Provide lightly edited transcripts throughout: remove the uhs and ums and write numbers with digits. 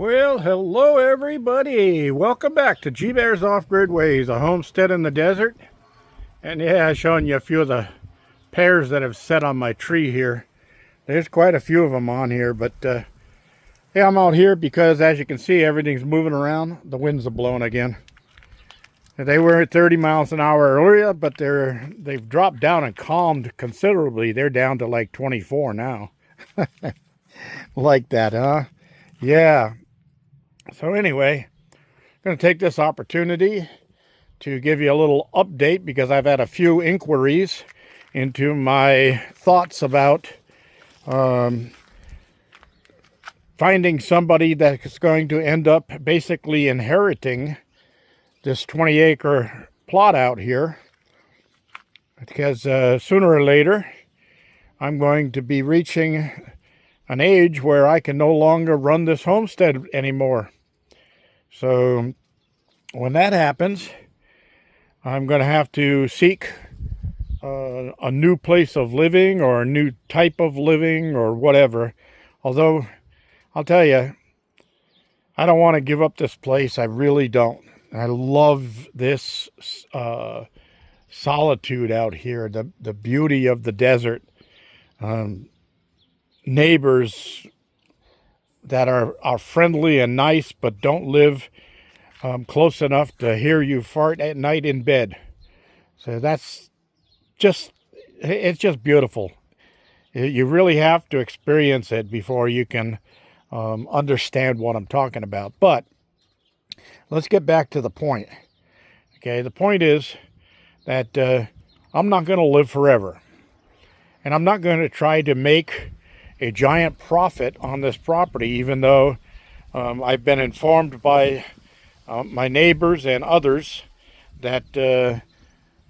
Well, hello everybody. Welcome back to G-Bear's Off-Grid Ways, a homestead in the desert. And yeah, showing you a few of the pears that have set on my tree here. There's quite a few of them on here, but yeah, I'm out here because as you can see, everything's moving around. The winds are blowing again. They were at 30 miles an hour earlier, but they've dropped down and calmed considerably. They're down to like 24 now. Like that, huh? Yeah. So anyway, I'm going to take this opportunity to give you a little update because I've had a few inquiries into my thoughts about finding somebody that's going to end up basically inheriting this 20-acre plot out here. Because sooner or later, I'm going to be reaching an age where I can no longer run this homestead anymore. So when that happens, I'm going to have to seek a new place of living or a new type of living or whatever. Although, I'll tell you, I don't want to give up this place. I really don't. I love this solitude out here, the beauty of the desert. Neighbors that are friendly and nice, but don't live close enough to hear you fart at night in bed. So it's just beautiful. You really have to experience it before you can understand what I'm talking about. But let's get back to the point. Okay, the point is that I'm not going to live forever. And I'm not going to try to make a giant profit on this property, even though I've been informed by my neighbors and others that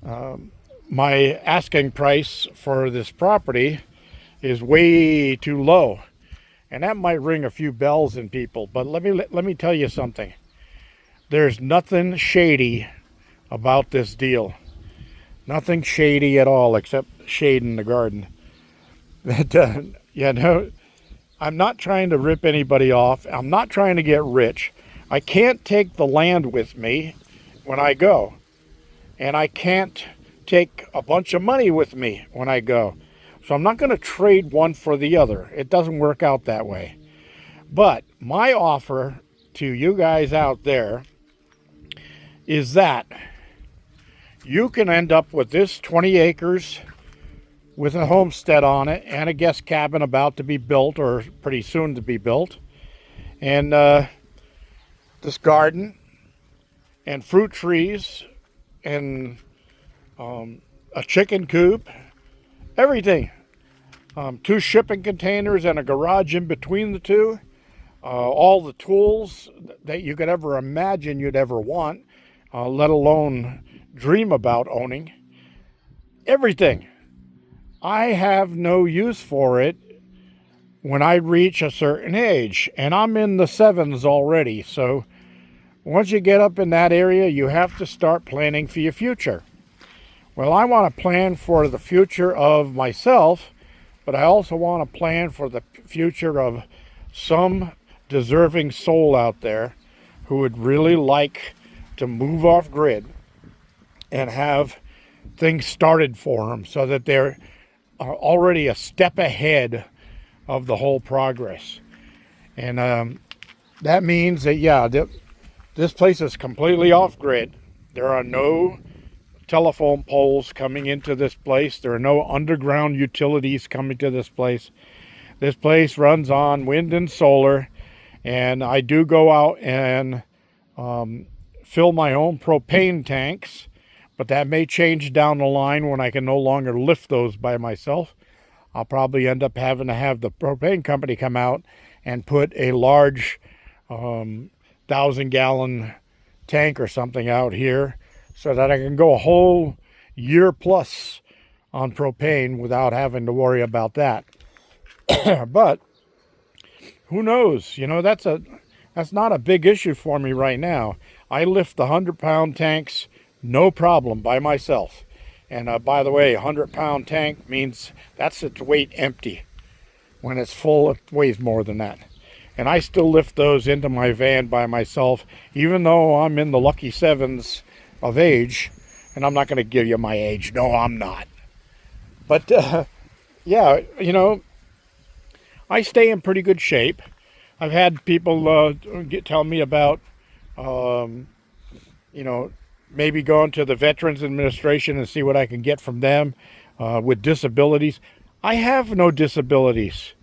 my asking price for this property is way too low. And that might ring a few bells in people, but let me tell you something. There's nothing shady about this deal. Nothing shady at all except shade in the garden. Yeah, no, I'm not trying to rip anybody off. I'm not trying to get rich. I can't take the land with me when I go. And I can't take a bunch of money with me when I go. So I'm not going to trade one for the other. It doesn't work out that way. But my offer to you guys out there is that you can end up with this 20 acres with a homestead on it and a guest cabin about to be built or pretty soon to be built. And this garden and fruit trees and a chicken coop, everything. 2 shipping containers and a garage in between the two. All the tools that you could ever imagine you'd ever want, let alone dream about owning. Everything. I have no use for it when I reach a certain age, and I'm in the 7s already. So once you get up in that area, you have to start planning for your future. Well, I want to plan for the future of myself, but I also want to plan for the future of some deserving soul out there who would really like to move off grid and have things started for them so that they're already a step ahead of the whole progress. And that means that, yeah, this place is completely off grid. There are no telephone poles coming into this place. There are no underground utilities coming to this place. This place runs on wind and solar, and I do go out and fill my own propane tanks, but that may change down the line when I can no longer lift those by myself. I'll probably end up having to have the propane company come out and put a large 1,000-gallon tank or something out here so that I can go a whole year plus on propane without having to worry about that. But who knows? You know, that's not a big issue for me right now. I lift the 100-pound tanks no problem by myself. And by the way, a 100-pound tank means that's its weight empty. When it's full, it weighs more than that. and I still lift those into my van by myself, even though I'm in the lucky sevens of age. And I'm not going to give you my age. No, I'm not. But yeah, you know, I stay in pretty good shape. I've had people tell me about, you know, maybe going to the Veterans Administration and see what I can get from them with disabilities. I have no disabilities.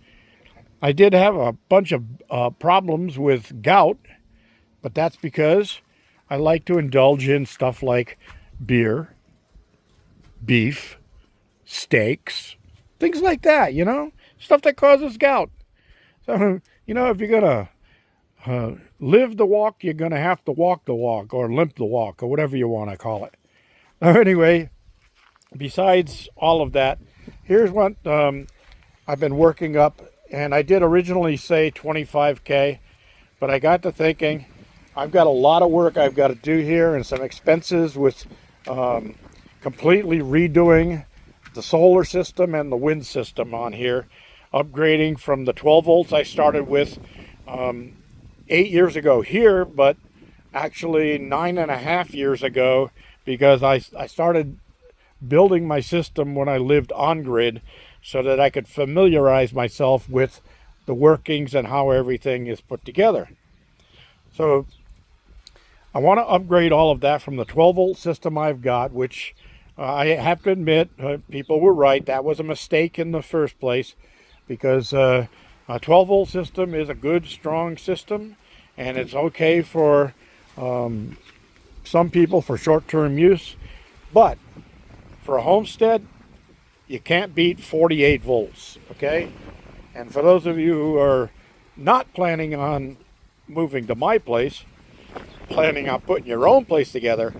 I did have a bunch of problems with gout, but that's because I like to indulge in stuff like beer, beef, steaks, things like that, you know, stuff that causes gout. So, you know, if you're going to live the walk, you're going to have to walk the walk, or limp the walk, or whatever you want to call it. Anyway, besides all of that, here's what I've been working up. And I did originally say 25K, but I got to thinking, I've got a lot of work I've got to do here and some expenses with completely redoing the solar system and the wind system on here, upgrading from the 12 volts I started with 8 years ago here, but actually 9.5 years ago, because I started building my system when I lived on grid so that I could familiarize myself with the workings and how everything is put together. So I want to upgrade all of that from the 12 volt system I've got, which I have to admit, people were right. That was a mistake in the first place, because a 12 volt system is a good, strong system, and it's okay for some people for short-term use. But for a homestead, you can't beat 48 volts, okay? And for those of you who are not planning on moving to my place, planning on putting your own place together,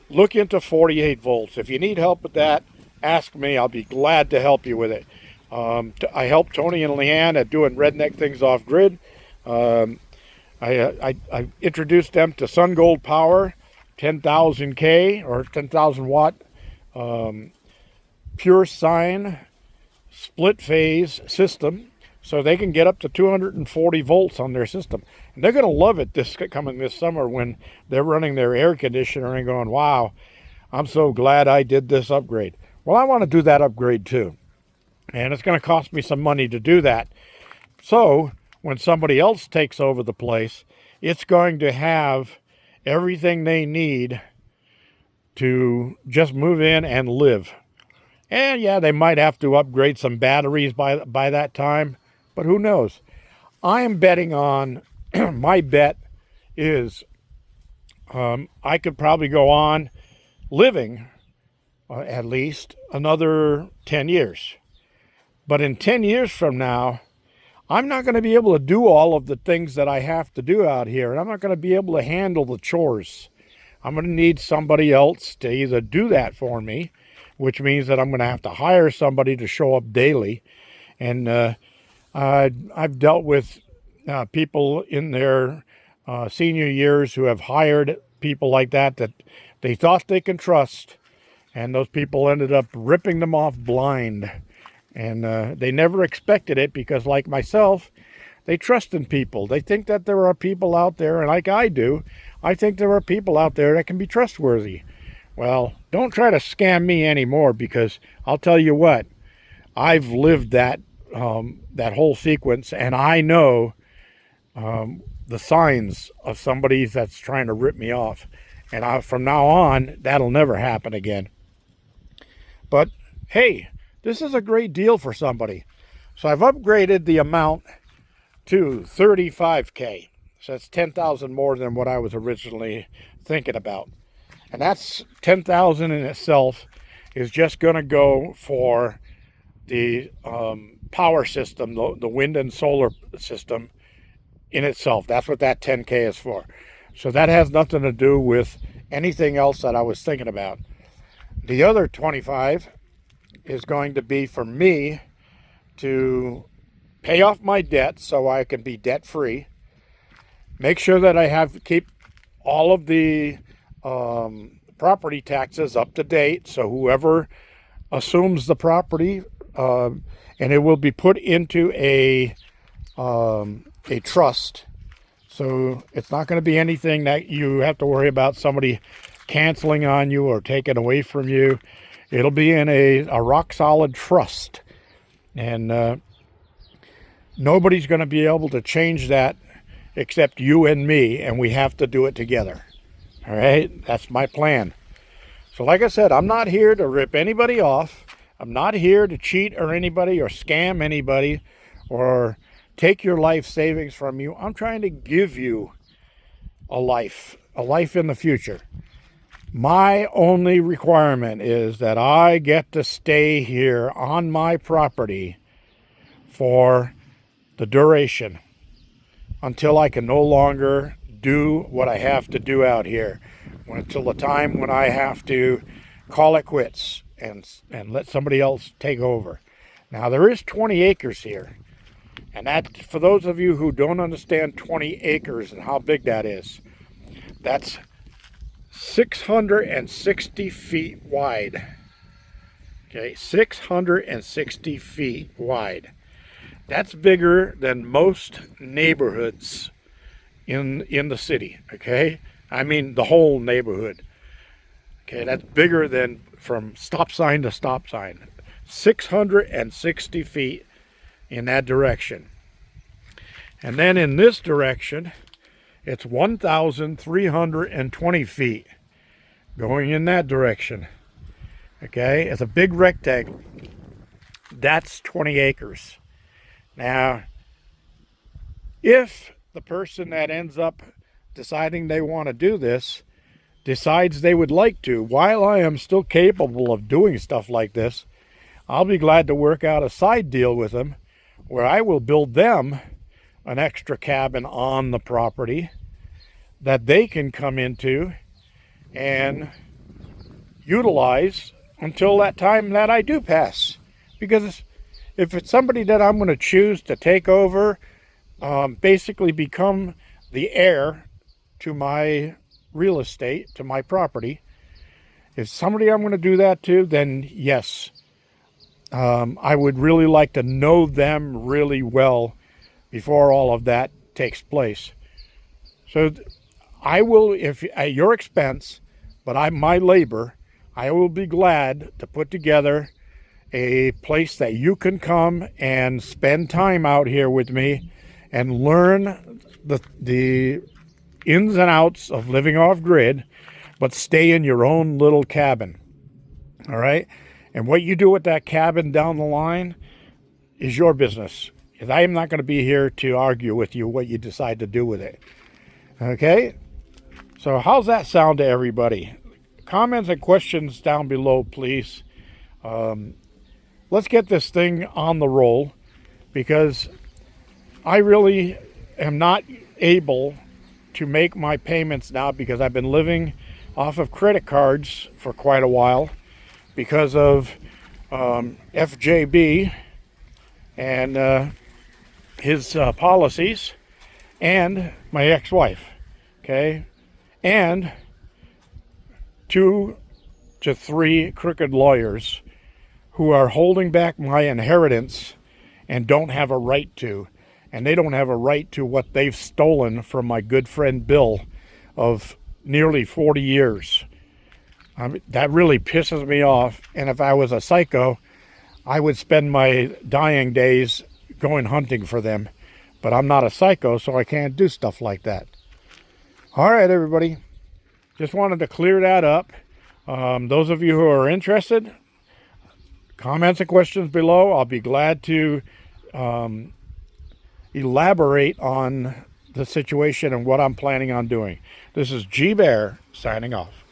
look into 48 volts. If you need help with that, ask me. I'll be glad to help you with it. I helped Tony and Leanne at doing redneck things off grid. I introduced them to Sun Gold Power, 10,000K or 10,000 watt pure sine split phase system, so they can get up to 240 volts on their system. And they're going to love it this summer when they're running their air conditioner and going, wow, I'm so glad I did this upgrade. Well, I want to do that upgrade too. And it's going to cost me some money to do that. So when somebody else takes over the place, it's going to have everything they need to just move in and live. And yeah, they might have to upgrade some batteries by that time, but who knows? I am betting on, my bet is I could probably go on living at least another 10 years. But in 10 years from now, I'm not going to be able to do all of the things that I have to do out here, and I'm not going to be able to handle the chores. I'm going to need somebody else to either do that for me, which means that I'm going to have to hire somebody to show up daily. And I've dealt with people in their senior years who have hired people like that they thought they can trust, and those people ended up ripping them off blind. And they never expected it because, like myself, they trust in people. They think that there are people out there, and like I do, I think there are people out there that can be trustworthy. Well, don't try to scam me anymore, because I'll tell you what, I've lived that whole sequence, and I know the signs of somebody that's trying to rip me off. And from now on, that'll never happen again. But hey, this is a great deal for somebody. So I've upgraded the amount to 35K. So that's 10,000 more than what I was originally thinking about. And that's 10,000 in itself is just going to go for the power system, the wind and solar system in itself. That's what that 10K is for. So that has nothing to do with anything else that I was thinking about. The other 25 is going to be for me to pay off my debt so I can be debt free. Make sure that I keep all of the property taxes up to date, so whoever assumes the property, and it will be put into a a trust. So it's not going to be anything that you have to worry about somebody canceling on you or taking away from you. It'll be in a rock solid trust. And nobody's going to be able to change that except you and me, and we have to do it together. All right? That's my plan. So like I said, I'm not here to rip anybody off. I'm not here to cheat or anybody or scam anybody or take your life savings from you. I'm trying to give you a life in the future. My only requirement is that I get to stay here on my property for the duration until I can no longer do what I have to do out here, until the time when I have to call it quits and let somebody else take over. Now, there is 20 acres here. And that, for those of you who don't understand 20 acres and how big that is, that's 660 feet wide. Okay, 660 feet wide. That's bigger than most neighborhoods in the city, okay? I mean the whole neighborhood. Okay, that's bigger than from stop sign to stop sign. 660 feet in that direction. And then in this direction, it's 1,320 feet going in that direction. Okay, it's a big rectangle. That's 20 acres. Now, if the person that ends up deciding they want to do this decides they would like to, while I am still capable of doing stuff like this, I'll be glad to work out a side deal with them where I will build them an extra cabin on the property that they can come into and utilize until that time that I do pass. Because if it's somebody that I'm going to choose to take over, basically become the heir to my real estate, to my property, if somebody I'm going to do that to, then yes, I would really like to know them really well before all of that takes place. So I will, if at your expense, but my labor, I will be glad to put together a place that you can come and spend time out here with me and learn the ins and outs of living off grid, but stay in your own little cabin. All right? And what you do with that cabin down the line is your business. I am not going to be here to argue with you what you decide to do with it. Okay? So how's that sound to everybody? Comments and questions down below, please. Let's get this thing on the roll, because I really am not able to make my payments now because I've been living off of credit cards for quite a while because of FJB and his policies, and my ex-wife, okay, and 2 to 3 crooked lawyers who are holding back my inheritance and don't have a right to, and they don't have a right to what they've stolen from my good friend Bill of nearly 40 years. That really pisses me off, and if I was a psycho, I would spend my dying days going hunting for them. But I'm not a psycho, so I can't do stuff like that. All right, everybody. Just wanted to clear that up. Those of you who are interested, comments and questions below. I'll be glad to elaborate on the situation and what I'm planning on doing. This is G Bear signing off.